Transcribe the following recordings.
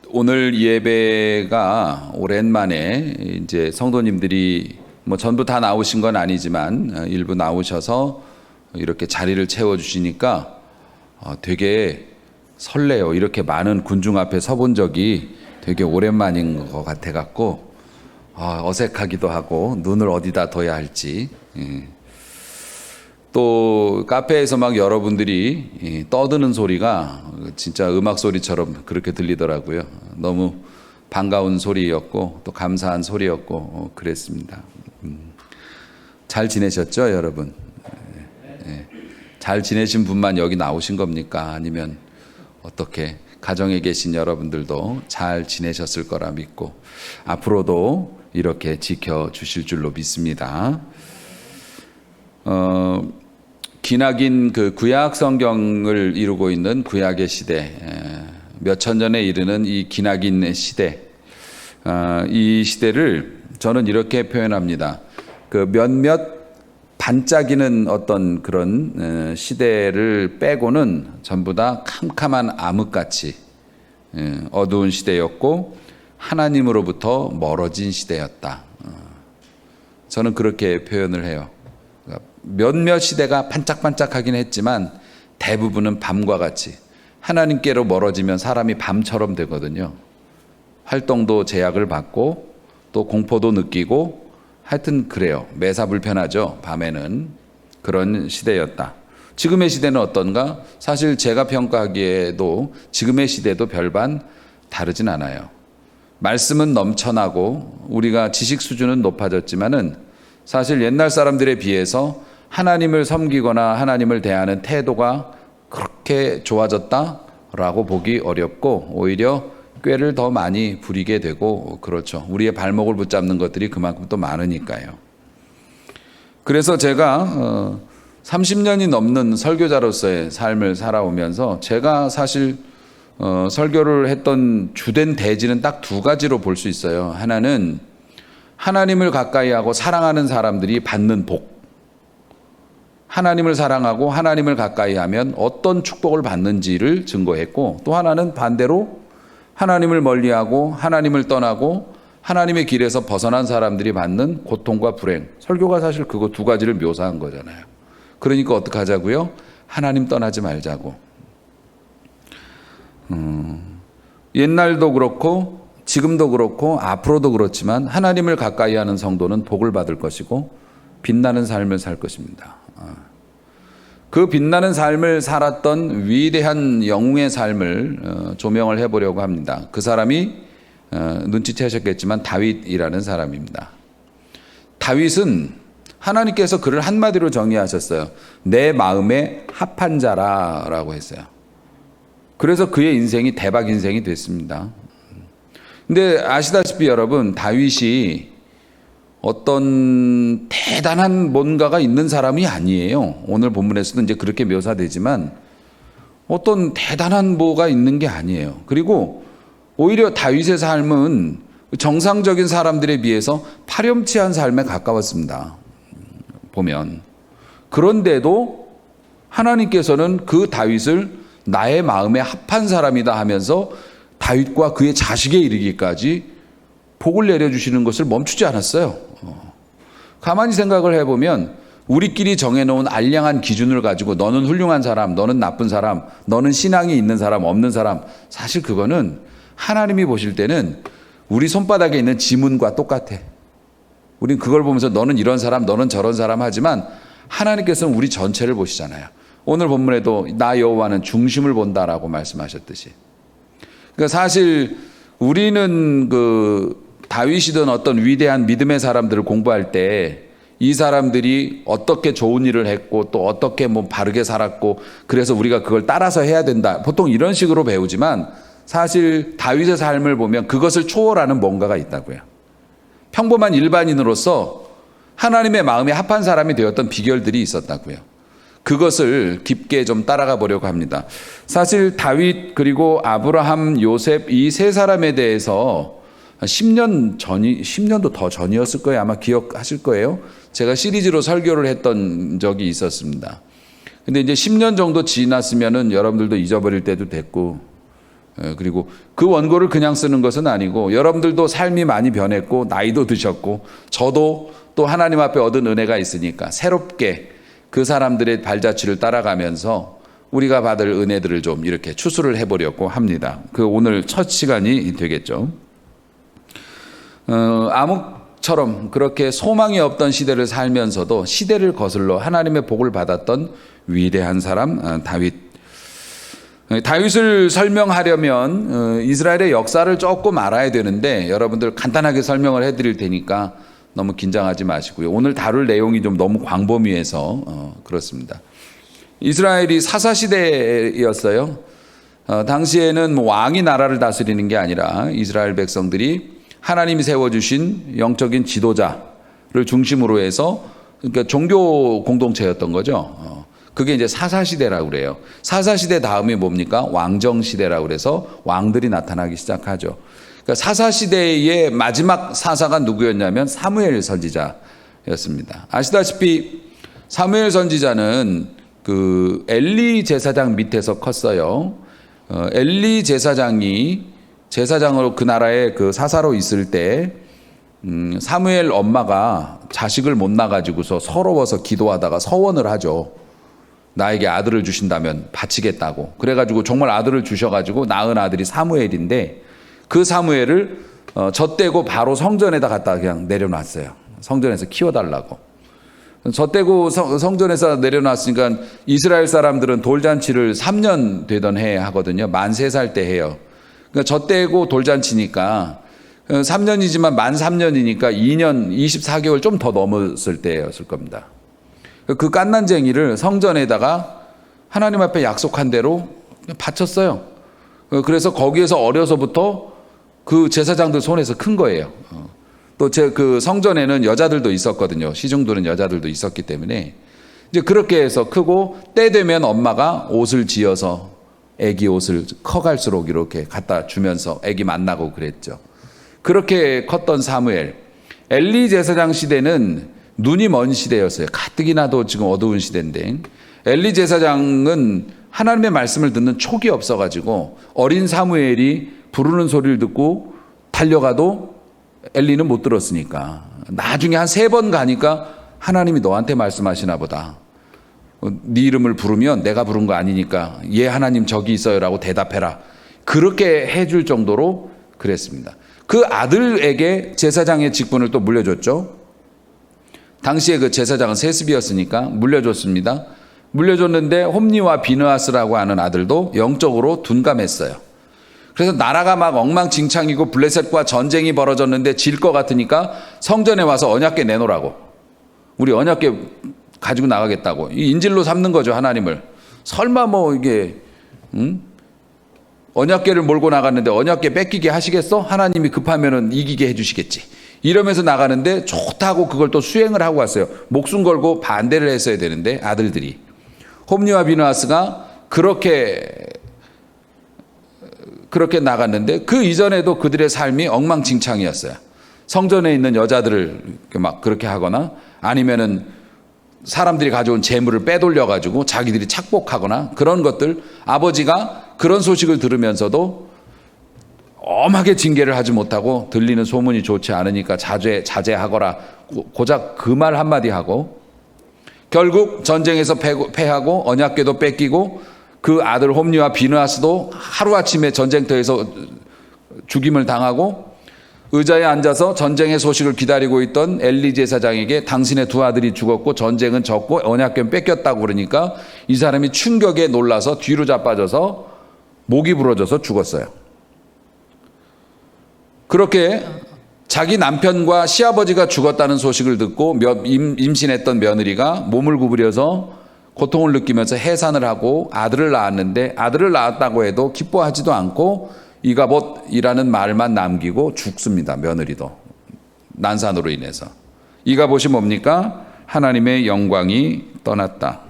오늘 예배가 오랜만에 이제 성도님들이 뭐 전부 다 나오신 건 아니지만 일부 나오셔서 이렇게 자리를 채워주시니까 되게 설레요. 이렇게 많은 군중 앞에 서본 적이 되게 오랜만인 것 같아 갖고 어색하기도 하고 눈을 어디다 둬야 할지. 또 카페에서 막 여러분들이 떠드는 소리가 진짜 음악 소리처럼 그렇게 들리더라고요. 너무 반가운 소리였고 또 감사한 소리였고 그랬습니다. 잘 지내셨죠, 여러분? 잘 지내신 분만 여기 나오신 겁니까? 아니면 어떻게 가정에 계신 여러분들도 잘 지내셨을 거라 믿고 앞으로도 이렇게 지켜주실 줄로 믿습니다. 기나긴 그 구약 성경을 이루고 있는 구약의 시대, 몇천 년에 이르는 이 기나긴 시대, 이 시대를 저는 이렇게 표현합니다. 그 몇몇 반짝이는 어떤 그런 시대를 빼고는 전부 다 캄캄한 암흑같이 어두운 시대였고 하나님으로부터 멀어진 시대였다. 저는 그렇게 표현을 해요. 몇몇 시대가 반짝반짝하긴 했지만 대부분은 밤과 같이 하나님께로 멀어지면 사람이 밤처럼 되거든요. 활동도 제약을 받고 또 공포도 느끼고 하여튼 그래요. 매사불편하죠. 밤에는. 그런 시대였다. 지금의 시대는 어떤가? 사실 제가 평가하기에도 지금의 시대도 별반 다르진 않아요. 말씀은 넘쳐나고 우리가 지식 수준은 높아졌지만은 사실 옛날 사람들에 비해서 하나님을 섬기거나 하나님을 대하는 태도가 그렇게 좋아졌다라고 보기 어렵고 오히려 꾀를 더 많이 부리게 되고 그렇죠. 우리의 발목을 붙잡는 것들이 그만큼 또 많으니까요. 그래서 제가 30년이 넘는 설교자로서의 삶을 살아오면서 제가 사실 설교를 했던 주된 대지는 딱 두 가지로 볼 수 있어요. 하나는 하나님을 가까이 하고 사랑하는 사람들이 받는 복. 하나님을 사랑하고 하나님을 가까이 하면 어떤 축복을 받는지를 증거했고 또 하나는 반대로 하나님을 멀리하고 하나님을 떠나고 하나님의 길에서 벗어난 사람들이 받는 고통과 불행. 설교가 사실 그거 두 가지를 묘사한 거잖아요. 그러니까 어떻게 하자고요? 하나님 떠나지 말자고. 옛날도 그렇고 지금도 그렇고 앞으로도 그렇지만 하나님을 가까이 하는 성도는 복을 받을 것이고 빛나는 삶을 살 것입니다. 그 빛나는 삶을 살았던 위대한 영웅의 삶을 조명을 해보려고 합니다. 그 사람이 눈치채셨겠지만 다윗이라는 사람입니다. 다윗은 하나님께서 그를 한마디로 정의하셨어요. 내 마음에 합한 자라라고 했어요. 그래서 그의 인생이 대박 인생이 됐습니다. 근데 아시다시피 여러분, 다윗이 어떤 대단한 뭔가가 있는 사람이 아니에요. 오늘 본문에서도 이제 그렇게 묘사되지만 어떤 대단한 뭐가 있는 게 아니에요. 그리고 오히려 다윗의 삶은 정상적인 사람들에 비해서 파렴치한 삶에 가까웠습니다. 보면. 그런데도 하나님께서는 그 다윗을 나의 마음에 합한 사람이다 하면서 다윗과 그의 자식에 이르기까지 복을 내려주시는 것을 멈추지 않았어요. 가만히 생각을 해보면 우리끼리 정해놓은 알량한 기준을 가지고 너는 훌륭한 사람, 너는 나쁜 사람, 너는 신앙이 있는 사람, 없는 사람, 사실 그거는 하나님이 보실 때는 우리 손바닥에 있는 지문과 똑같아. 우린 그걸 보면서 너는 이런 사람, 너는 저런 사람 하지만 하나님께서는 우리 전체를 보시잖아요. 오늘 본문에도 나 여호와는 중심을 본다라고 말씀하셨듯이. 그러니까 사실 우리는 다윗이든 어떤 위대한 믿음의 사람들을 공부할 때 이 사람들이 어떻게 좋은 일을 했고 또 어떻게 바르게 살았고 그래서 우리가 그걸 따라서 해야 된다. 보통 이런 식으로 배우지만 사실 다윗의 삶을 보면 그것을 초월하는 뭔가가 있다고요. 평범한 일반인으로서 하나님의 마음에 합한 사람이 되었던 비결들이 있었다고요. 그것을 깊게 좀 따라가 보려고 합니다. 사실 다윗 그리고 아브라함, 요셉 이 세 사람에 대해서 10년도 더 전이었을 거예요. 아마 기억하실 거예요. 제가 시리즈로 설교를 했던 적이 있었습니다. 근데 이제 10년 정도 지났으면은 여러분들도 잊어버릴 때도 됐고, 그리고 그 원고를 그냥 쓰는 것은 아니고 여러분들도 삶이 많이 변했고 나이도 드셨고 저도 또 하나님 앞에 얻은 은혜가 있으니까 새롭게 그 사람들의 발자취를 따라가면서 우리가 받을 은혜들을 좀 이렇게 추수를 해보려고 합니다. 그 오늘 첫 시간이 되겠죠. 암흑처럼 그렇게 소망이 없던 시대를 살면서도 시대를 거슬러 하나님의 복을 받았던 위대한 사람 다윗. 다윗을 설명하려면 이스라엘의 역사를 조금 알아야 되는데 여러분들 간단하게 설명을 해드릴 테니까 너무 긴장하지 마시고요. 오늘 다룰 내용이 좀 너무 광범위해서 그렇습니다. 이스라엘이 사사시대였어요. 당시에는 뭐 왕이 나라를 다스리는 게 아니라 이스라엘 백성들이 하나님이 세워주신 영적인 지도자를 중심으로 해서 그러니까 종교 공동체였던 거죠. 그게 이제 사사시대라고 그래요. 사사시대 다음이 뭡니까? 왕정시대라고 그래서 왕들이 나타나기 시작하죠. 그러니까 사사시대의 마지막 사사가 누구였냐면 사무엘 선지자였습니다. 아시다시피 사무엘 선지자는 그 엘리 제사장 밑에서 컸어요. 엘리 제사장이 제사장으로 그 나라에 그 사사로 있을 때 사무엘 엄마가 자식을 못 낳아가지고서 서러워서 기도하다가 서원을 하죠. 나에게 아들을 주신다면 바치겠다고. 그래가지고 정말 아들을 주셔가지고 낳은 아들이 사무엘인데 그 사무엘을 젖대고 바로 성전에다 갖다 그냥 내려놨어요. 성전에서 키워달라고. 젖대고 성전에서 내려놨으니까 이스라엘 사람들은 돌잔치를 3년 되던 해에 하거든요. 만 3살 때 해요. 그러니까 젖대고 돌잔치니까 3년이지만 만 3년이니까 2년 24개월 좀 더 넘었을 때였을 겁니다. 그 갓난쟁이를 성전에다가 하나님 앞에 약속한 대로 바쳤어요. 그래서 거기에서 어려서부터 그 제사장들 손에서 큰 거예요. 또 그 성전에는 여자들도 있었거든요. 시중들은 여자들도 있었기 때문에 이제 그렇게 해서 크고 때 되면 엄마가 옷을 지어서 애기 옷을 커갈수록 이렇게 갖다 주면서 애기 만나고 그랬죠. 그렇게 컸던 사무엘. 엘리 제사장 시대는 눈이 먼 시대였어요. 가뜩이나도 지금 어두운 시대인데 엘리 제사장은 하나님의 말씀을 듣는 촉이 없어가지고 어린 사무엘이 부르는 소리를 듣고 달려가도 엘리는 못 들었으니까 나중에 한 3번 가니까 하나님이 너한테 말씀하시나 보다. 네 이름을 부르면 내가 부른 거 아니니까 예 하나님 저기 있어요라고 대답해라. 그렇게 해줄 정도로 그랬습니다. 그 아들에게 제사장의 직분을 또 물려줬죠. 당시에 그 제사장은 세습이었으니까 물려줬습니다. 물려줬는데 홈니와 비느하스라고 하는 아들도 영적으로 둔감했어요. 그래서 나라가 막 엉망진창이고 블레셋과 전쟁이 벌어졌는데 질 것 같으니까 성전에 와서 언약궤 내놓으라고. 우리 언약궤 가지고 나가겠다고. 이 인질로 삼는 거죠, 하나님을. 설마 뭐 이게 언약궤를 몰고 나갔는데 언약궤 뺏기게 하시겠어? 하나님이 급하면은 이기게 해주시겠지. 이러면서 나가는데 좋다고 그걸 또 수행을 하고 왔어요. 목숨 걸고 반대를 했어야 되는데 아들들이. 홈니와 비느하스가 그렇게 나갔는데 그 이전에도 그들의 삶이 엉망진창이었어요. 성전에 있는 여자들을 막 그렇게 하거나 아니면은 사람들이 가져온 재물을 빼돌려 가지고 자기들이 착복하거나 그런 것들. 아버지가 그런 소식을 들으면서도 엄하게 징계를 하지 못하고 들리는 소문이 좋지 않으니까 자제하거라. 고작 그 말 한마디 하고 결국 전쟁에서 패하고 언약궤도 뺏기고 그 아들 홈니와 비느하스도 하루아침에 전쟁터에서 죽임을 당하고 의자에 앉아서 전쟁의 소식을 기다리고 있던 엘리 제사장에게 당신의 2 아들이 죽었고 전쟁은 졌고 언약궤는 뺏겼다고 그러니까 이 사람이 충격에 놀라서 뒤로 자빠져서 목이 부러져서 죽었어요. 그렇게 자기 남편과 시아버지가 죽었다는 소식을 듣고 임신했던 며느리가 몸을 구부려서 고통을 느끼면서 해산을 하고 아들을 낳았는데 아들을 낳았다고 해도 기뻐하지도 않고 이가봇이라는 말만 남기고 죽습니다. 며느리도 난산으로 인해서. 이가봇이 뭡니까? 하나님의 영광이 떠났다.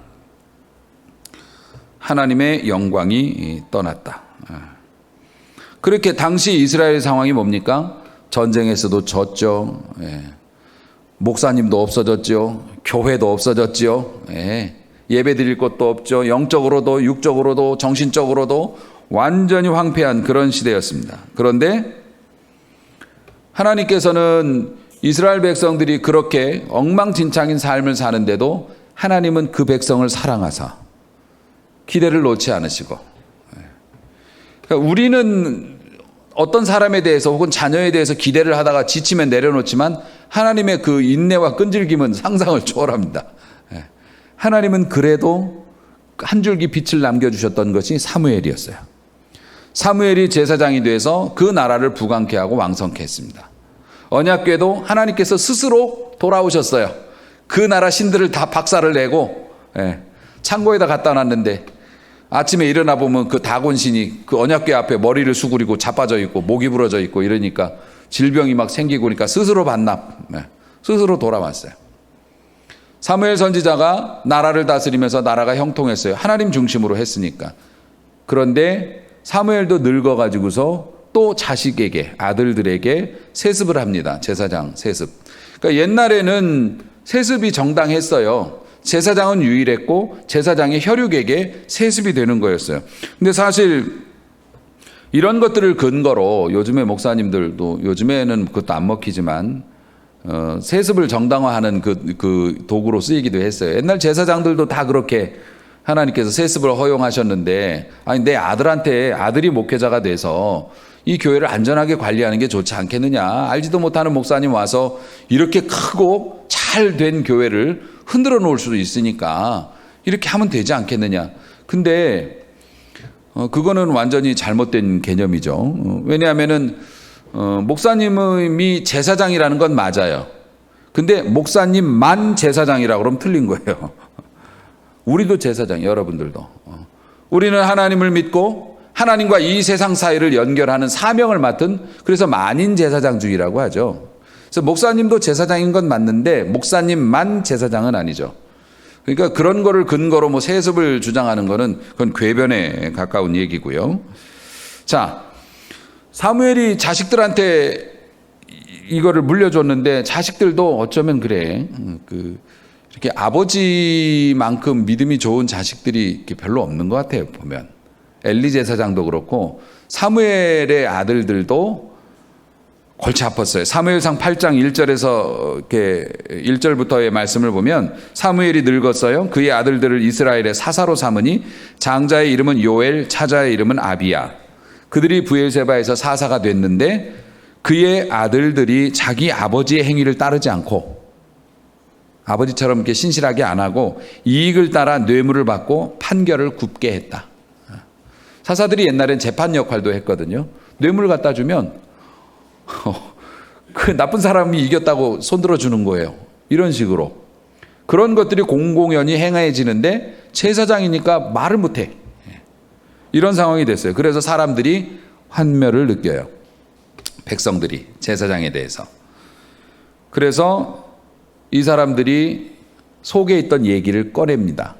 하나님의 영광이 떠났다. 그렇게 당시 이스라엘 상황이 뭡니까? 전쟁에서도 졌죠. 목사님도 없어졌죠. 교회도 없어졌죠. 예배 드릴 곳도 없죠. 영적으로도 육적으로도 정신적으로도 완전히 황폐한 그런 시대였습니다. 그런데 하나님께서는 이스라엘 백성들이 그렇게 엉망진창인 삶을 사는데도 하나님은 그 백성을 사랑하사 기대를 놓지 않으시고, 그러니까 우리는 어떤 사람에 대해서 혹은 자녀에 대해서 기대를 하다가 지치면 내려놓지만 하나님의 그 인내와 끈질김은 상상을 초월합니다. 하나님은 그래도 한 줄기 빛을 남겨주셨던 것이 사무엘이었어요. 사무엘이 제사장이 돼서 그 나라를 부강케 하고 왕성케 했습니다. 언약궤도 하나님께서 스스로 돌아오셨어요. 그 나라 신들을 다 박살을 내고 창고에다 갖다 놨는데 아침에 일어나 보면 그 다곤신이 그 언약궤 앞에 머리를 수그리고 자빠져 있고 목이 부러져 있고 이러니까 질병이 막 생기고 그러니까 스스로 반납, 스스로 돌아왔어요. 사무엘 선지자가 나라를 다스리면서 나라가 형통했어요. 하나님 중심으로 했으니까. 그런데 사무엘도 늙어가지고서 또 자식에게, 아들들에게 세습을 합니다. 제사장 세습. 그러니까 옛날에는 세습이 정당했어요. 제사장은 유일했고 제사장의 혈육에게 세습이 되는 거였어요. 근데 사실 이런 것들을 근거로 요즘에 목사님들도, 요즘에는 그것도 안 먹히지만 세습을 정당화하는 그 도구로 쓰이기도 했어요. 옛날 제사장들도 다 그렇게 하나님께서 세습을 허용하셨는데, 아니 내 아들한테, 아들이 목회자가 돼서 이 교회를 안전하게 관리하는 게 좋지 않겠느냐. 알지도 못하는 목사님 와서 이렇게 크고 잘 된 교회를 흔들어 놓을 수도 있으니까 이렇게 하면 되지 않겠느냐. 근데 그거는 완전히 잘못된 개념이죠. 왜냐하면은 목사님이 제사장이라는 건 맞아요. 근데 목사님만 제사장이라고 그러면 틀린 거예요. 우리도 제사장, 여러분들도. 우리는 하나님을 믿고 하나님과 이 세상 사이를 연결하는 사명을 맡은, 그래서 만인 제사장주의라고 하죠. 그래서 목사님도 제사장인 건 맞는데 목사님만 제사장은 아니죠. 그러니까 그런 거를 근거로 뭐 세습을 주장하는 거는 그건 궤변에 가까운 얘기고요. 자, 사무엘이 자식들한테 이거를 물려줬는데 자식들도 어쩌면 그래. 이렇게 아버지만큼 믿음이 좋은 자식들이 이렇게 별로 없는 것 같아요, 보면. 엘리 제사장도 그렇고 사무엘의 아들들도 골치 아팠어요. 사무엘상 8장 1절에서 이렇게 1절부터의 말씀을 보면 사무엘이 늙었어요. 그의 아들들을 이스라엘의 사사로 삼으니 장자의 이름은 요엘, 차자의 이름은 아비야. 그들이 브엘세바에서 사사가 됐는데 그의 아들들이 자기 아버지의 행위를 따르지 않고 아버지처럼 이렇게 신실하게 안 하고 이익을 따라 뇌물을 받고 판결을 굽게 했다. 사사들이 옛날엔 재판 역할도 했거든요. 뇌물 갖다 주면 그 나쁜 사람이 이겼다고 손들어 주는 거예요. 이런 식으로. 그런 것들이 공공연히 행해지는데 제사장이니까 말을 못해. 이런 상황이 됐어요. 그래서 사람들이 환멸을 느껴요. 백성들이 제사장에 대해서. 그래서 이 사람들이 속에 있던 얘기를 꺼냅니다.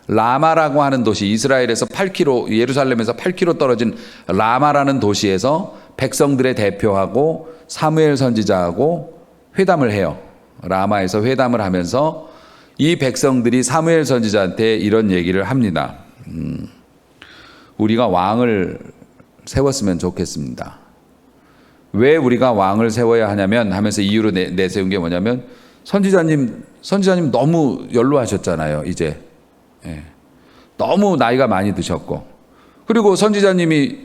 라마라고 하는 도시, 이스라엘에서 8km, 예루살렘에서 8km 떨어진 라마라는 도시에서 백성들의 대표하고 사무엘 선지자하고 회담을 해요. 라마에서 회담을 하면서 이 백성들이 사무엘 선지자한테 이런 얘기를 합니다. 우리가 왕을 세웠으면 좋겠습니다. 왜 우리가 왕을 세워야 하냐면 하면서 이유로 내세운 게 뭐냐면 선지자님 너무 연로하셨잖아요. 이제 너무 나이가 많이 드셨고, 그리고 선지자님이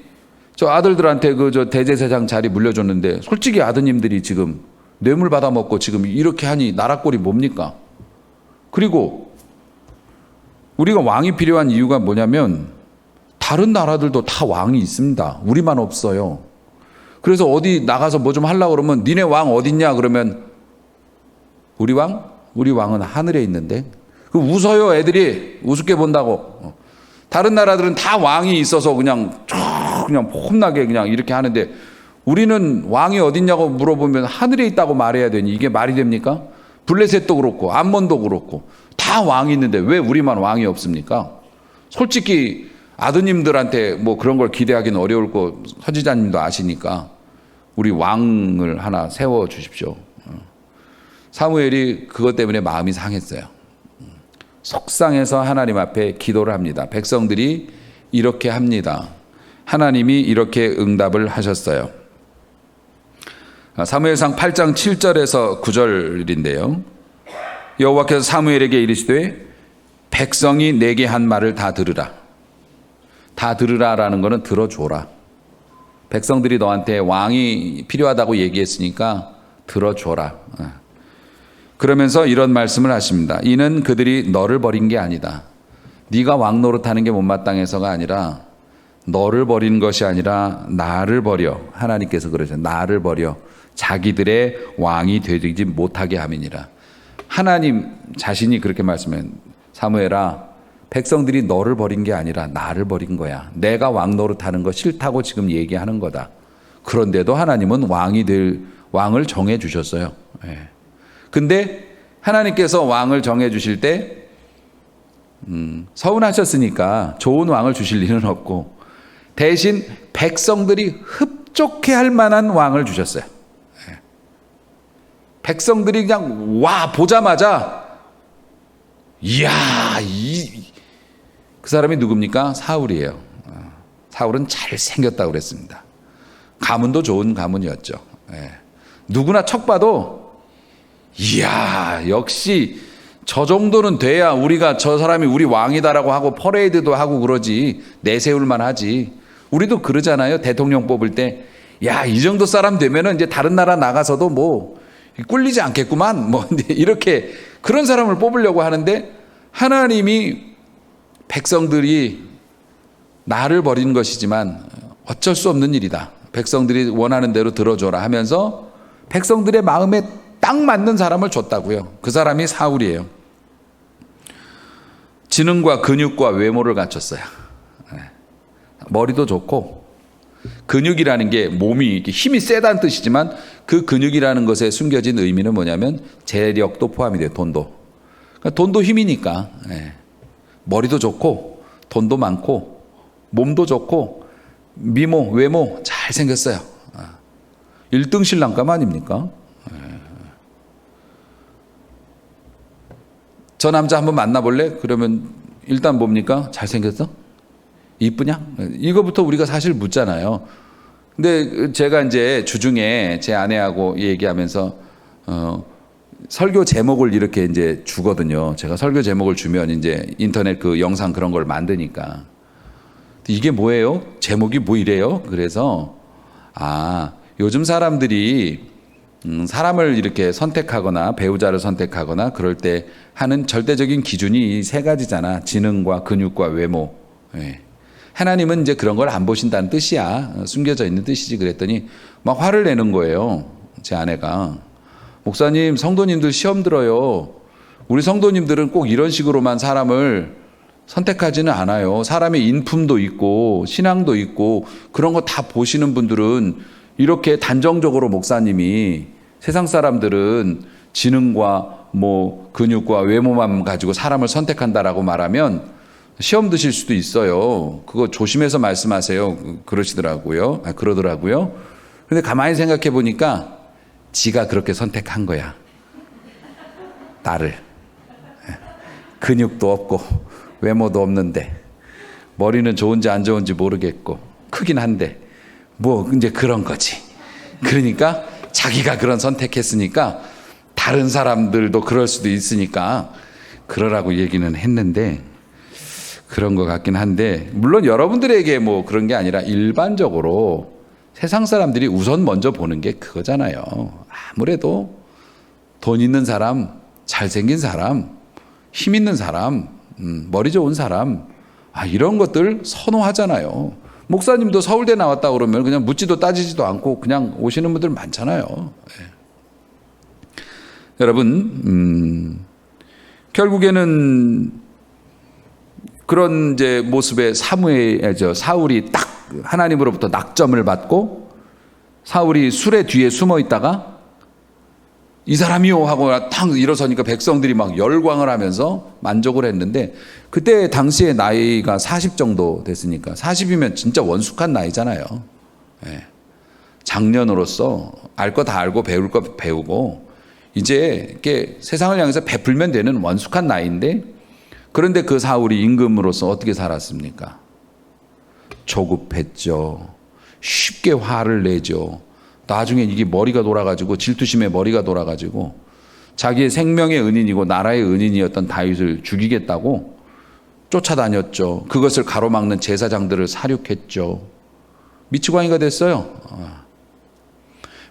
저 아들들한테 저 대제사장 자리 물려줬는데 솔직히 아드님들이 지금 뇌물 받아먹고 지금 이렇게 하니 나라 꼴이 뭡니까? 그리고 우리가 왕이 필요한 이유가 뭐냐면 다른 나라들도 다 왕이 있습니다. 우리만 없어요. 그래서 어디 나가서 뭐 좀 하려고 그러면 니네 왕 어딨냐 그러면 우리 왕은 하늘에 있는데. 웃어요. 애들이 우습게 본다고. 다른 나라들은 다 왕이 있어서 그냥 폼나게 그냥 이렇게 하는데 우리는 왕이 어딨냐고 물어보면 하늘에 있다고 말해야 되니 이게 말이 됩니까? 블레셋도 그렇고 암몬도 그렇고 다 왕이 있는데 왜 우리만 왕이 없습니까? 솔직히 아드님들한테 뭐 그런 걸 기대하기는 어려울 거 선지자님도 아시니까 우리 왕을 하나 세워 주십시오. 사무엘이 그것 때문에 마음이 상했어요. 속상해서 하나님 앞에 기도를 합니다. 백성들이 이렇게 합니다. 하나님이 이렇게 응답을 하셨어요. 사무엘상 8장 7절에서 9절인데요. 여호와께서 사무엘에게 이르시되 백성이 내게 한 말을 다 들으라. 다 들으라라는 것은 들어줘라. 백성들이 너한테 왕이 필요하다고 얘기했으니까 들어줘라. 그러면서 이런 말씀을 하십니다. 이는 그들이 너를 버린 게 아니다. 네가 왕 노릇하는 게 못마땅해서가 아니라 너를 버린 것이 아니라 나를 버려. 하나님께서 그러죠. 나를 버려 자기들의 왕이 되지 못하게 함이니라. 하나님 자신이 그렇게 말씀해요. 사무엘아, 백성들이 너를 버린 게 아니라 나를 버린 거야. 내가 왕 노릇하는 거 싫다고 지금 얘기하는 거다. 그런데도 하나님은 왕을 정해 주셨어요. 근데 하나님께서 왕을 정해 주실 때 서운하셨으니까 좋은 왕을 주실 일은 없고 대신 백성들이 흡족해 할 만한 왕을 주셨어요. 백성들이 그냥 와 보자마자 이야 그 사람이 누굽니까? 사울이에요. 사울은 잘생겼다고 그랬습니다. 가문도 좋은 가문이었죠. 누구나 척 봐도 이야 역시 저 정도는 돼야 우리가 저 사람이 우리 왕이다라고 하고 퍼레이드도 하고 그러지 내세울만 하지. 우리도 그러잖아요. 대통령 뽑을 때 야 이 정도 사람 되면은 이제 다른 나라 나가서도 뭐 꿀리지 않겠구만 뭐 이렇게 그런 사람을 뽑으려고 하는데 하나님이 백성들이 나를 버린 것이지만 어쩔 수 없는 일이다. 백성들이 원하는 대로 들어줘라 하면서 백성들의 마음에 딱 맞는 사람을 줬다고요. 그 사람이 사울이에요. 지능과 근육과 외모를 갖췄어요. 머리도 좋고 근육이라는 게 몸이 힘이 세다는 뜻이지만 그 근육이라는 것에 숨겨진 의미는 뭐냐면 재력도 포함이 돼요. 돈도. 그러니까 돈도 힘이니까 머리도 좋고 돈도 많고 몸도 좋고 미모 외모 잘생겼어요. 1등 신랑감 아닙니까? 저 남자 한번 만나볼래? 그러면 일단 뭡니까? 잘생겼어? 이쁘냐? 이거부터 우리가 사실 묻잖아요. 근데 제가 이제 주중에 제 아내하고 얘기하면서 설교 제목을 이렇게 이제 주거든요. 제가 설교 제목을 주면 이제 인터넷 그 영상 그런 걸 만드니까 이게 뭐예요? 제목이 뭐 이래요? 그래서 요즘 사람들이 사람을 이렇게 선택하거나 배우자를 선택하거나 그럴 때 하는 절대적인 기준이 이 세 가지잖아. 지능과 근육과 외모. 하나님은 이제 그런 걸 안 보신다는 뜻이야. 숨겨져 있는 뜻이지. 그랬더니 막 화를 내는 거예요. 제 아내가. 목사님, 성도님들 시험 들어요. 우리 성도님들은 꼭 이런 식으로만 사람을 선택하지는 않아요. 사람의 인품도 있고 신앙도 있고 그런 거 다 보시는 분들은 이렇게 단정적으로 목사님이 세상 사람들은 지능과 뭐 근육과 외모만 가지고 사람을 선택한다라고 말하면 시험 드실 수도 있어요. 그거 조심해서 말씀하세요. 그러더라고요. 근데 가만히 생각해 보니까 지가 그렇게 선택한 거야. 나를. 근육도 없고 외모도 없는데 머리는 좋은지 안 좋은지 모르겠고 크긴 한데 뭐 이제 그런 거지. 그러니까 자기가 그런 선택했으니까 다른 사람들도 그럴 수도 있으니까 그러라고 얘기는 했는데 그런 것 같긴 한데 물론 여러분들에게 뭐 그런 게 아니라 일반적으로 세상 사람들이 우선 먼저 보는 게 그거잖아요. 아무래도 돈 있는 사람, 잘생긴 사람, 힘 있는 사람, 머리 좋은 사람 이런 것들 선호하잖아요. 목사님도 서울대 나왔다 그러면 그냥 묻지도 따지지도 않고 그냥 오시는 분들 많잖아요. 여러분 결국에는 그런 이제 모습의 사울이 딱 하나님으로부터 낙점을 받고 사울이 수레 뒤에 숨어 있다가 이 사람이요 하고 탁 일어서니까 백성들이 막 열광을 하면서 만족을 했는데 그때 당시에 나이가 40 정도 됐으니까 40이면 진짜 원숙한 나이잖아요. 장년으로서 알 거 다 알고 배울 거 배우고 이제 이렇게 세상을 향해서 베풀면 되는 원숙한 나이인데 그런데 그 사울이 임금으로서 어떻게 살았습니까? 조급했죠. 쉽게 화를 내죠. 나중에 이게 머리가 돌아가지고 질투심에 머리가 돌아가지고 자기의 생명의 은인이고 나라의 은인이었던 다윗을 죽이겠다고 쫓아다녔죠. 그것을 가로막는 제사장들을 사륙했죠. 미치광이가 됐어요.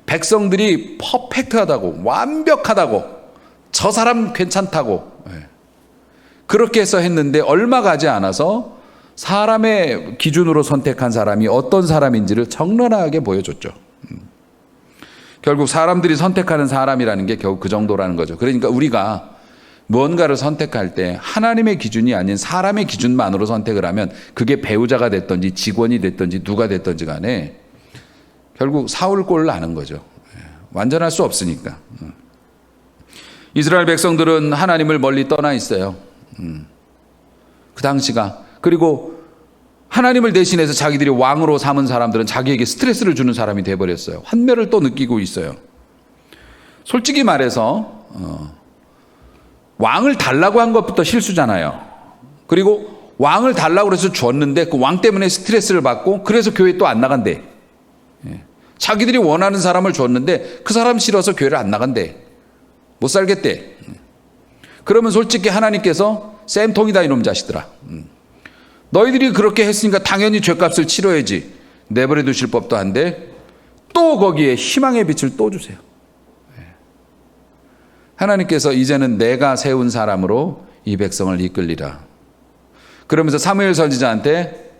백성들이 퍼펙트하다고, 완벽하다고, 저 사람 괜찮다고 그렇게 해서 했는데 얼마 가지 않아서 사람의 기준으로 선택한 사람이 어떤 사람인지를 적나라하게 보여줬죠. 결국 사람들이 선택하는 사람이라는 게 결국 그 정도라는 거죠. 그러니까 우리가 무언가를 선택할 때 하나님의 기준이 아닌 사람의 기준만으로 선택을 하면 그게 배우자가 됐든지 직원이 됐든지 누가 됐든지 간에 결국 사울 꼴을 나는 거죠. 완전할 수 없으니까. 이스라엘 백성들은 하나님을 멀리 떠나 있어요. 그 당시가. 그리고 하나님을 대신해서 자기들이 왕으로 삼은 사람들은 자기에게 스트레스를 주는 사람이 돼버렸어요. 환멸을 또 느끼고 있어요. 솔직히 말해서 왕을 달라고 한 것부터 실수잖아요. 그리고 왕을 달라고 해서 줬는데 그 왕 때문에 스트레스를 받고 그래서 교회 또 안 나간대. 자기들이 원하는 사람을 줬는데 그 사람 싫어서 교회를 안 나간대. 못 살겠대. 그러면 솔직히 하나님께서 쌤통이다 이놈 자식들아. 너희들이 그렇게 했으니까 당연히 죄값을 치러야지. 내버려 두실 법도 한데 또 거기에 희망의 빛을 또 주세요. 하나님께서 이제는 내가 세운 사람으로 이 백성을 이끌리라. 그러면서 사무엘 선지자한테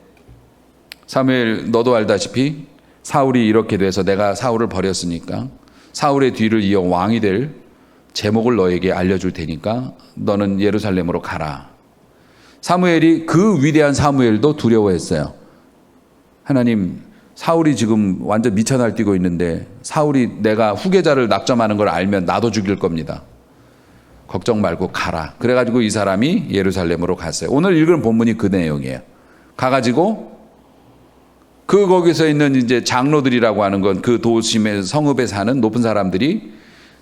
사무엘 너도 알다시피 사울이 이렇게 돼서 내가 사울을 버렸으니까 사울의 뒤를 이어 왕이 될 제목을 너에게 알려줄 테니까 너는 예루살렘으로 가라. 사무엘이 그 위대한 사무엘도 두려워했어요. 하나님, 사울이 지금 완전 미쳐 날뛰고 있는데 사울이 내가 후계자를 낙점하는 걸 알면 나도 죽일 겁니다. 걱정 말고 가라. 그래가지고 이 사람이 예루살렘으로 갔어요. 오늘 읽은 본문이 그 내용이에요. 가가지고 거기서 있는 이제 장로들이라고 하는 건 그 도심의 성읍에 사는 높은 사람들이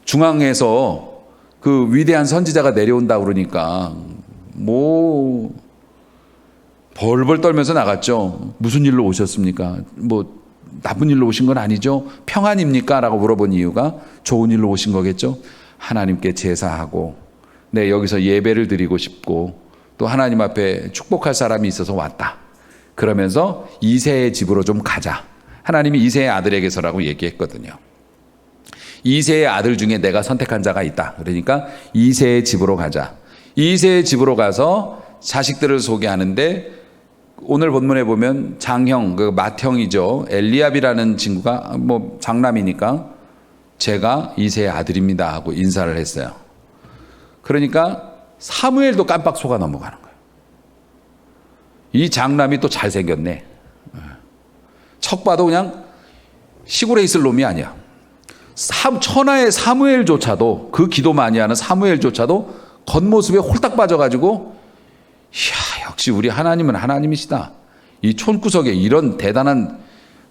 중앙에서 그 위대한 선지자가 내려온다 그러니까 뭐 벌벌 떨면서 나갔죠. 무슨 일로 오셨습니까? 뭐 나쁜 일로 오신 건 아니죠? 평안입니까? 라고 물어본 이유가 좋은 일로 오신 거겠죠? 하나님께 제사하고 네, 여기서 예배를 드리고 싶고 또 하나님 앞에 축복할 사람이 있어서 왔다. 그러면서 이새의 집으로 좀 가자. 하나님이 이새의 아들에게서라고 얘기했거든요. 이새의 아들 중에 내가 선택한 자가 있다. 그러니까 이새의 집으로 가자. 이새의 집으로 가서 자식들을 소개하는데 오늘 본문에 보면 장형, 그 맏형이죠. 엘리압이라는 친구가 뭐 장남이니까 제가 이새의 아들입니다 하고 인사를 했어요. 그러니까 사무엘도 깜빡 속아 넘어가는 거예요. 이 장남이 또 잘생겼네. 척 봐도 그냥 시골에 있을 놈이 아니야. 천하의 사무엘조차도 그 기도 많이 하는 사무엘조차도 겉모습에 홀딱 빠져가지고 이야 역시 우리 하나님은 하나님이시다. 이 촌구석에 이런 대단한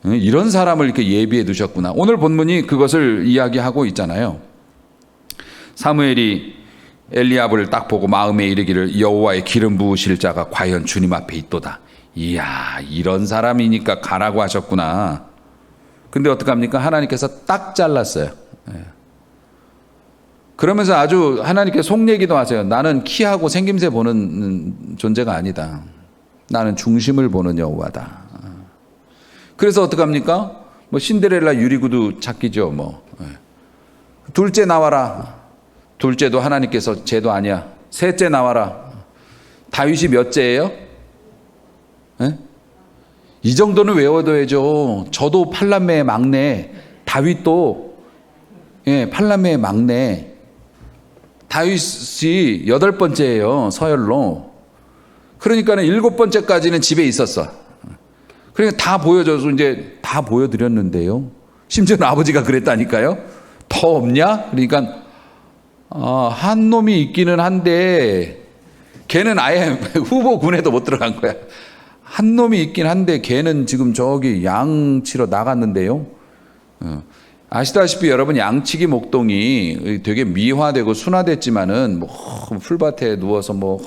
이런 사람을 이렇게 예비해 두셨구나. 오늘 본문이 그것을 이야기하고 있잖아요. 사무엘이 엘리압을 딱 보고 마음에 이르기를 여호와의 기름 부으실 자가 과연 주님 앞에 있도다. 이야 이런 사람이니까 가라고 하셨구나. 근데 어떡합니까? 하나님께서 딱 잘랐어요. 그러면서 아주 하나님께 속 얘기도 하세요. 나는 키하고 생김새 보는 존재가 아니다. 나는 중심을 보는 여호와다. 그래서 어떡합니까? 뭐 신데렐라 유리구두 찾기죠. 뭐 둘째 나와라. 둘째도 하나님께서 쟤도 아니야. 셋째 나와라. 다윗이 몇째예요? 이 정도는 외워둬야죠. 저도 팔남매의 막내, 다윗도 팔남매의 막내. 다윗이 8번째예요. 서열로. 그러니까는 7번째까지는 집에 있었어. 그러니까 다 보여줘서 이제 다 보여드렸는데요. 심지어는 아버지가 그랬다니까요. 더 없냐? 그러니까 한 놈이 있기는 한데 걔는 아예 후보군에도 못 들어간 거야. 한 놈이 있긴 한데 걔는 지금 저기 양 치러 나갔는데요. 아시다시피 여러분 양치기 목동이 되게 미화되고 순화됐지만은 뭐 풀밭에 누워서 뭐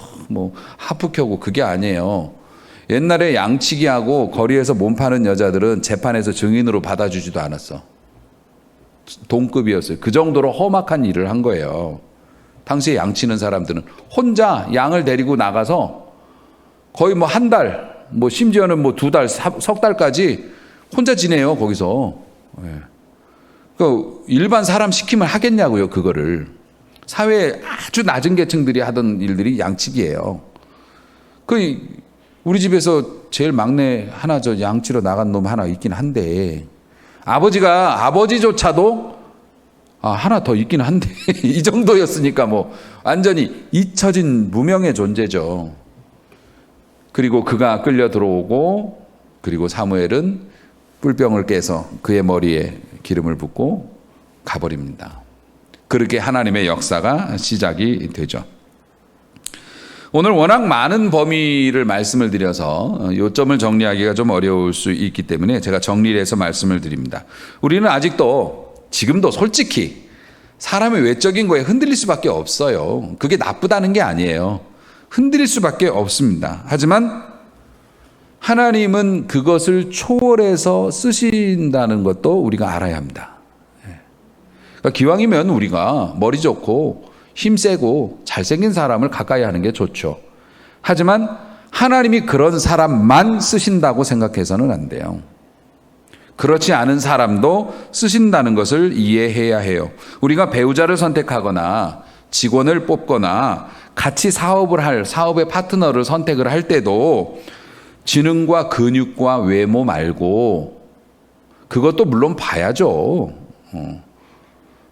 하프 켜고 그게 아니에요. 옛날에 양치기하고 거리에서 몸 파는 여자들은 재판에서 증인으로 받아주지도 않았어. 동급이었어요. 그 정도로 험악한 일을 한 거예요. 당시에 양치는 사람들은 혼자 양을 데리고 나가서 거의 뭐 한 달, 뭐 심지어는 뭐 두 달, 석 달까지 혼자 지내요, 거기서. 예. 그 일반 사람 시키면 하겠냐고요, 그거를. 사회 아주 낮은 계층들이 하던 일들이 양치기예요. 그 우리 집에서 제일 막내 하나 저 양치러 나간 놈 하나 있긴 한데 아버지조차도 하나 더 있긴 한데 이 정도였으니까 뭐 완전히 잊혀진 무명의 존재죠. 그리고 그가 끌려 들어오고 그리고 사무엘은 뿔병을 깨서 그의 머리에 기름을 붓고 가버립니다. 그렇게 하나님의 역사가 시작이 되죠. 오늘 워낙 많은 범위를 말씀을 드려서 요점을 정리하기가 좀 어려울 수 있기 때문에 제가 정리를 해서 말씀을 드립니다. 우리는 아직도 지금도 솔직히 사람의 외적인 거에 흔들릴 수밖에 없어요. 그게 나쁘다는 게 아니에요. 흔들릴 수밖에 없습니다. 하지만 하나님은 그것을 초월해서 쓰신다는 것도 우리가 알아야 합니다. 그러니까 기왕이면 우리가 머리 좋고 힘세고 잘생긴 사람을 가까이 하는 게 좋죠. 하지만 하나님이 그런 사람만 쓰신다고 생각해서는 안 돼요. 그렇지 않은 사람도 쓰신다는 것을 이해해야 해요. 우리가 배우자를 선택하거나 직원을 뽑거나 같이 사업을 할 사업의 파트너를 선택을 할 때도 지능과 근육과 외모 말고 그것도 물론 봐야죠.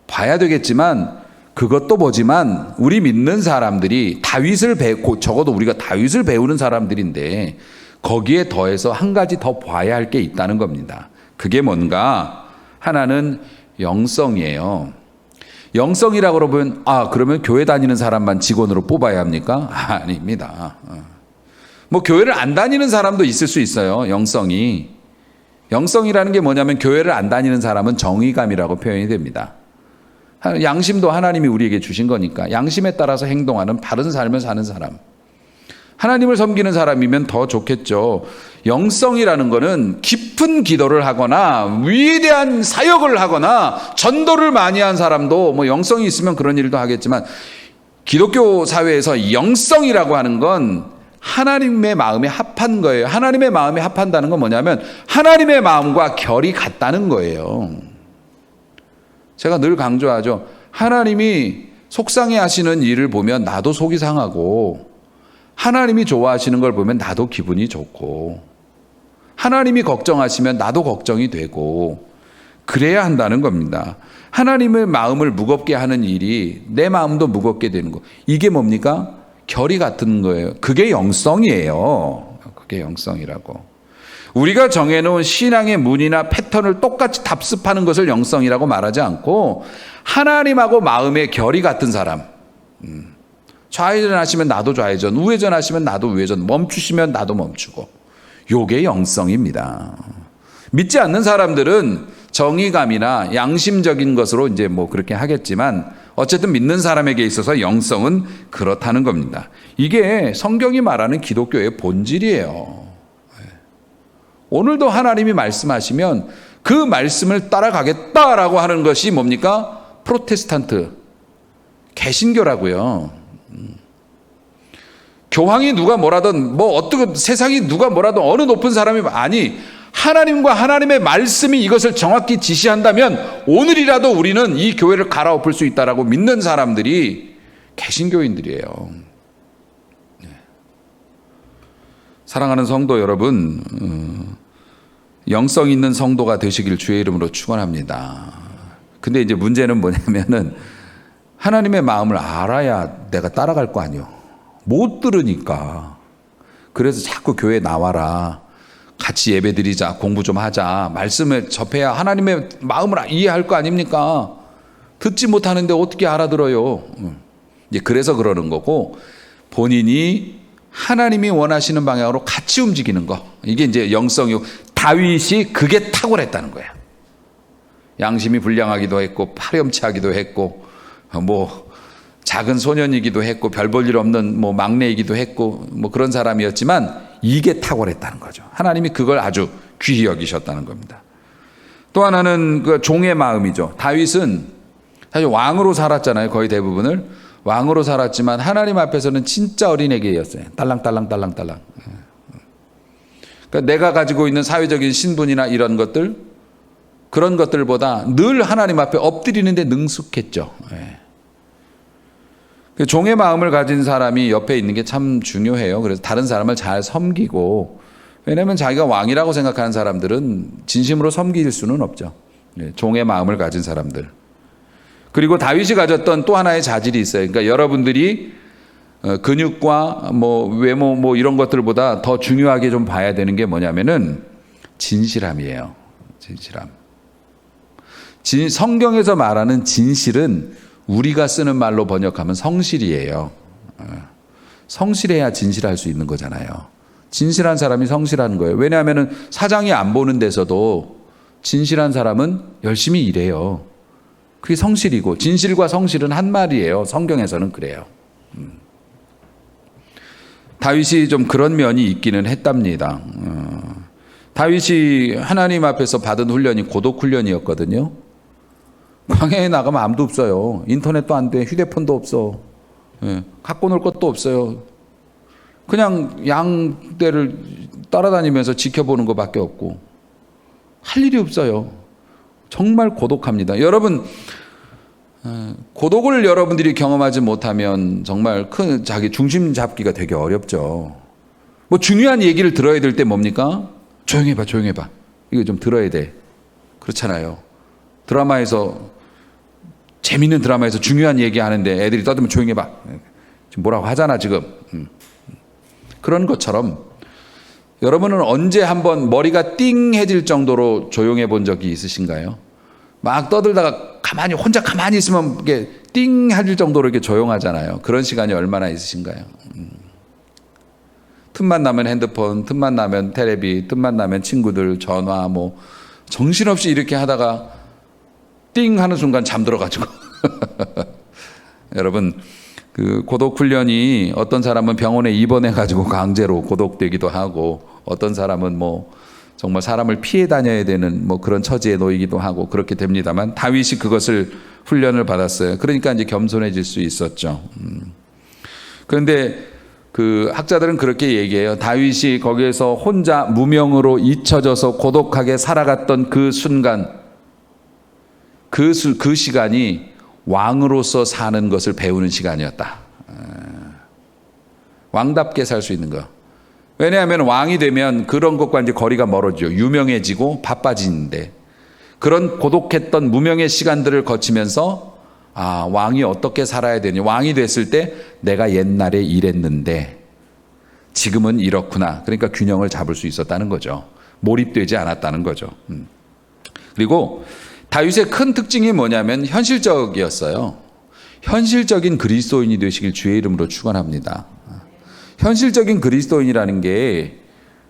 봐야 되겠지만 그것도 보지만 우리 믿는 사람들이 적어도 우리가 다윗을 배우는 사람들인데 거기에 더해서 한 가지 더 봐야 할 게 있다는 겁니다. 그게 뭔가 하나는 영성이에요. 영성이라고 그러면 그러면 교회 다니는 사람만 직원으로 뽑아야 합니까? 아닙니다. 뭐 교회를 안 다니는 사람도 있을 수 있어요. 영성이라는 게 뭐냐면 교회를 안 다니는 사람은 정의감이라고 표현이 됩니다. 양심도 하나님이 우리에게 주신 거니까 양심에 따라서 행동하는 바른 삶을 사는 사람, 하나님을 섬기는 사람이면 더 좋겠죠. 영성이라는 거는 깊은 기도를 하거나 위대한 사역을 하거나 전도를 많이 한 사람도 뭐 영성이 있으면 그런 일도 하겠지만 기독교 사회에서 영성이라고 하는 건 하나님의 마음에 합한 거예요. 하나님의 마음에 합한다는 건 뭐냐면 하나님의 마음과 결이 같다는 거예요. 제가 늘 강조하죠. 하나님이 속상해 하시는 일을 보면 나도 속이 상하고 하나님이 좋아하시는 걸 보면 나도 기분이 좋고 하나님이 걱정하시면 나도 걱정이 되고 그래야 한다는 겁니다. 하나님의 마음을 무겁게 하는 일이 내 마음도 무겁게 되는 거. 이게 뭡니까? 결이 같은 거예요. 그게 영성이에요. 그게 영성이라고. 우리가 정해놓은 신앙의 문이나 패턴을 똑같이 답습하는 것을 영성이라고 말하지 않고 하나님하고 마음의 결이 같은 사람. 좌회전 하시면 나도 좌회전, 우회전 하시면 나도 우회전, 멈추시면 나도 멈추고. 요게 영성입니다. 믿지 않는 사람들은 정의감이나 양심적인 것으로 이제 뭐 그렇게 하겠지만 어쨌든 믿는 사람에게 있어서 영성은 그렇다는 겁니다. 이게 성경이 말하는 기독교의 본질이에요. 오늘도 하나님이 말씀하시면 그 말씀을 따라가겠다라고 하는 것이 뭡니까? 프로테스탄트, 개신교라고요. 교황이 누가 뭐라든 어떻게 세상이 누가 뭐라든 어느 높은 사람이 아니 하나님과 하나님의 말씀이 이것을 정확히 지시한다면 오늘이라도 우리는 이 교회를 갈아엎을 수 있다라고 믿는 사람들이 개신교인들이에요. 사랑하는 성도 여러분, 영성 있는 성도가 되시길 주의 이름으로 축원합니다. 근데 이제 문제는 뭐냐면은 하나님의 마음을 알아야 내가 따라갈 거 아니요. 못 들으니까. 그래서 자꾸 교회 나와라. 같이 예배 드리자. 공부 좀 하자. 말씀을 접해야 하나님의 마음을 이해할 거 아닙니까? 듣지 못하는데 어떻게 알아들어요? 이제 그래서 그러는 거고 본인이 하나님이 원하시는 방향으로 같이 움직이는 거. 이게 이제 영성이고 다윗이 그게 탁월했다는 거야. 양심이 불량하기도 했고 파렴치하기도 했고 뭐 작은 소년이기도 했고 별 볼 일 없는 뭐 막내이기도 했고 뭐 그런 사람이었지만 이게 탁월했다는 거죠. 하나님이 그걸 아주 귀히 여기셨다는 겁니다. 또 하나는 그 종의 마음이죠. 다윗은 사실 왕으로 살았잖아요. 거의 대부분을 왕으로 살았지만 하나님 앞에서는 진짜 어린애기였어요. 딸랑딸랑. 그러니까 내가 가지고 있는 사회적인 신분이나 이런 것들, 그런 것들보다 늘 하나님 앞에 엎드리는데 능숙했죠. 종의 마음을 가진 사람이 옆에 있는 게 참 중요해요. 그래서 다른 사람을 잘 섬기고, 왜냐하면 자기가 왕이라고 생각하는 사람들은 진심으로 섬길 수는 없죠. 종의 마음을 가진 사람들. 그리고 다윗이 가졌던 또 하나의 자질이 있어요. 그러니까 여러분들이 근육과 뭐 외모 뭐 이런 것들보다 더 중요하게 좀 봐야 되는 게 뭐냐면은 진실함이에요. 진실함. 성경에서 말하는 진실은 우리가 쓰는 말로 번역하면 성실이에요. 성실해야 진실할 수 있는 거잖아요. 진실한 사람이 성실한 거예요. 왜냐하면 사장이 안 보는 데서도 진실한 사람은 열심히 일해요. 그게 성실이고, 진실과 성실은 한 말이에요. 성경에서는 그래요. 다윗이 좀 그런 면이 있기는 했답니다. 다윗이 하나님 앞에서 받은 훈련이 고독 훈련이었거든요. 광야에 나가면 아무도 없어요. 인터넷도 안 돼. 휴대폰도 없어. 갖고 놀 것도 없어요. 그냥 양떼를 따라다니면서 지켜보는 것밖에 없고 할 일이 없어요. 정말 고독합니다. 여러분, 고독을 여러분들이 경험하지 못하면 정말 큰 자기 중심 잡기가 되게 어렵죠. 뭐 중요한 얘기를 들어야 될 때 뭡니까? 조용히 해봐. 이거 좀 들어야 돼. 그렇잖아요. 재밌는 드라마에서 중요한 얘기 하는데 애들이 떠들면 조용히 해봐. 지금 뭐라고 하잖아, 지금. 그런 것처럼 여러분은 언제 한번 머리가 띵해질 정도로 조용해 본 적이 있으신가요? 막 떠들다가 혼자 가만히 있으면 이게 띵 해질 정도로 이렇게 조용하잖아요. 그런 시간이 얼마나 있으신가요? 틈만 나면 핸드폰, 틈만 나면 테레비, 틈만 나면 친구들 전화, 뭐 정신없이 이렇게 하다가 띵 하는 순간 잠들어가지고 여러분, 그 고독 훈련이 어떤 사람은 병원에 입원해가지고 강제로 고독되기도 하고, 어떤 사람은 뭐 정말 사람을 피해 다녀야 되는 뭐 그런 처지에 놓이기도 하고 그렇게 됩니다만, 다윗이 그것을 훈련을 받았어요. 그러니까 이제 겸손해질 수 있었죠. 그런데 그 학자들은 그렇게 얘기해요. 다윗이 거기에서 혼자 무명으로 잊혀져서 고독하게 살아갔던 그 순간, 그 시간이 왕으로서 사는 것을 배우는 시간이었다. 왕답게 살 수 있는 거. 왜냐하면 왕이 되면 그런 것과 이제 거리가 멀어지죠. 유명해지고 바빠지는데, 그런 고독했던 무명의 시간들을 거치면서 왕이 어떻게 살아야 되니, 왕이 됐을 때 내가 옛날에 이랬는데 지금은 이렇구나. 그러니까 균형을 잡을 수 있었다는 거죠. 몰입되지 않았다는 거죠. 그리고 다윗의 큰 특징이 뭐냐면 현실적이었어요. 현실적인 그리스도인이 되시길 주의 이름으로 축원합니다. 현실적인 그리스도인이라는 게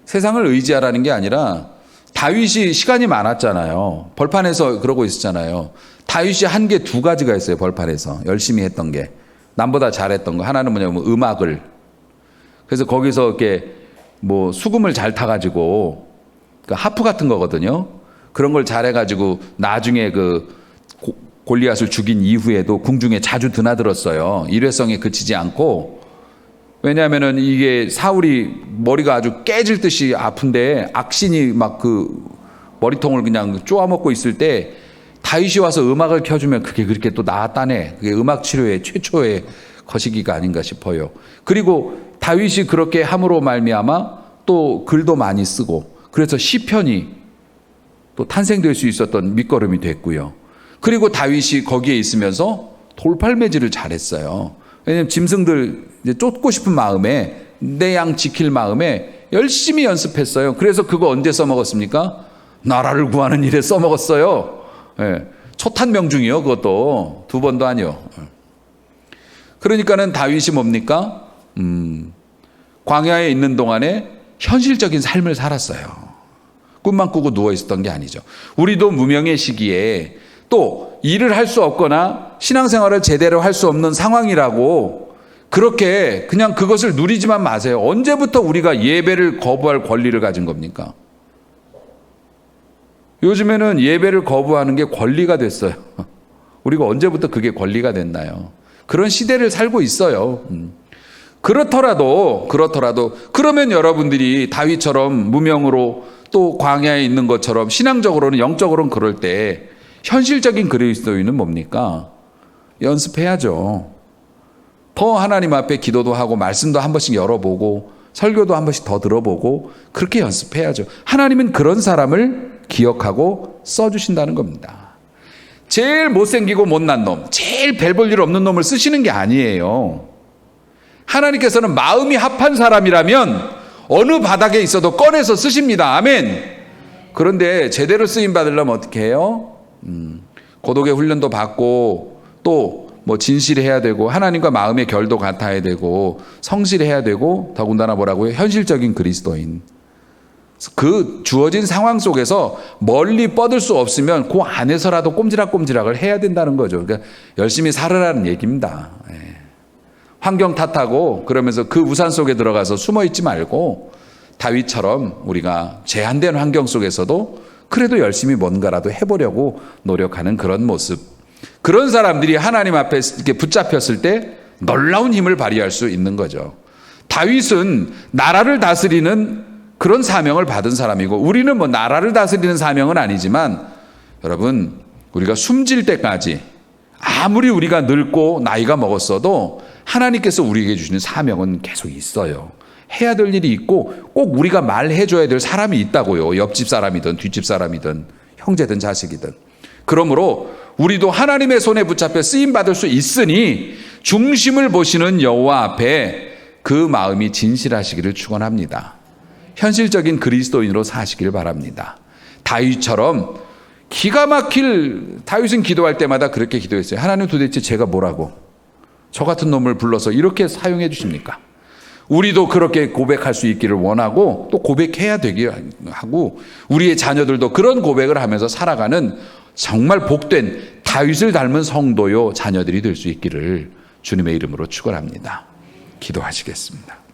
세상을 의지하라는 게 아니라, 다윗이 시간이 많았잖아요. 벌판에서 그러고 있었잖아요. 다윗이 한 게 두 가지가 있어요. 벌판에서 열심히 했던 게, 남보다 잘했던 거. 하나는 뭐냐면 음악을, 그래서 거기서 이렇게 뭐 수금을 잘 타가지고, 그 하프 같은 거거든요. 그런 걸 잘해가지고 나중에 그 골리앗을 죽인 이후에도 궁중에 자주 드나들었어요. 일회성에 그치지 않고. 왜냐하면은 이게 사울이 머리가 아주 깨질 듯이 아픈데 악신이 막 그 머리통을 그냥 쪼아먹고 있을 때 다윗이 와서 음악을 켜주면 그게 그렇게 또 나았다네. 그게 음악 치료의 최초의 거시기가 아닌가 싶어요. 그리고 다윗이 그렇게 함으로 말미암아 또 글도 많이 쓰고, 그래서 시편이 또 탄생될 수 있었던 밑거름이 됐고요. 그리고 다윗이 거기에 있으면서 돌팔매질을 잘했어요. 왜냐하면 짐승들 이제 쫓고 싶은 마음에, 내 양 지킬 마음에 열심히 연습했어요. 그래서 그거 언제 써먹었습니까? 나라를 구하는 일에 써먹었어요. 초탄 명중이요. 그것도 두 번도 아니요. 그러니까는 다윗이 뭡니까? 광야에 있는 동안에 현실적인 삶을 살았어요. 꿈만 꾸고 누워 있었던 게 아니죠. 우리도 무명의 시기에 또 일을 할 수 없거나 신앙생활을 제대로 할 수 없는 상황이라고 그렇게 그냥 그것을 누리지만 마세요. 언제부터 우리가 예배를 거부할 권리를 가진 겁니까? 요즘에는 예배를 거부하는 게 권리가 됐어요. 우리가 언제부터 그게 권리가 됐나요? 그런 시대를 살고 있어요. 그렇더라도 그러면 여러분들이 다윗처럼 무명으로 또 광야에 있는 것처럼 신앙적으로는 영적으로는 그럴 때 현실적인 그리스도인은 뭡니까? 연습해야죠. 더 하나님 앞에 기도도 하고 말씀도 한 번씩 열어보고 설교도 한 번씩 더 들어보고 그렇게 연습해야죠. 하나님은 그런 사람을 기억하고 써주신다는 겁니다. 제일 못생기고 못난 놈, 제일 별 볼 일 없는 놈을 쓰시는 게 아니에요. 하나님께서는 마음이 합한 사람이라면 어느 바닥에 있어도 꺼내서 쓰십니다. 아멘. 그런데 제대로 쓰임 받으려면 어떻게 해요? 고독의 훈련도 받고 또 뭐 진실해야 되고 하나님과 마음의 결도 같아야 되고 성실해야 되고 더군다나 뭐라고요? 현실적인 그리스도인. 그 주어진 상황 속에서 멀리 뻗을 수 없으면 그 안에서라도 꼼지락꼼지락을 해야 된다는 거죠. 그러니까 열심히 살으라는 얘기입니다. 환경 탓하고 그러면서 그 우산 속에 들어가서 숨어 있지 말고 다윗처럼 우리가 제한된 환경 속에서도 그래도 열심히 뭔가라도 해보려고 노력하는 그런 모습. 그런 사람들이 하나님 앞에 이렇게 붙잡혔을 때 놀라운 힘을 발휘할 수 있는 거죠. 다윗은 나라를 다스리는 그런 사명을 받은 사람이고 우리는 뭐 나라를 다스리는 사명은 아니지만 여러분 우리가 숨질 때까지 아무리 우리가 늙고 나이가 먹었어도 하나님께서 우리에게 주시는 사명은 계속 있어요. 해야 될 일이 있고 꼭 우리가 말해줘야 될 사람이 있다고요. 옆집 사람이든 뒷집 사람이든 형제든 자식이든. 그러므로 우리도 하나님의 손에 붙잡혀 쓰임받을 수 있으니 중심을 보시는 여호와 앞에 그 마음이 진실하시기를 축원합니다. 현실적인 그리스도인으로 사시길 바랍니다. 다윗처럼 기가 막힐 다윗은 기도할 때마다 그렇게 기도했어요. 하나님 도대체 제가 뭐라고 저 같은 놈을 불러서 이렇게 사용해 주십니까? 우리도 그렇게 고백할 수 있기를 원하고 또 고백해야 되게 하고 우리의 자녀들도 그런 고백을 하면서 살아가는 정말 복된 다윗을 닮은 성도요 자녀들이 될 수 있기를 주님의 이름으로 축원합니다. 기도하시겠습니다.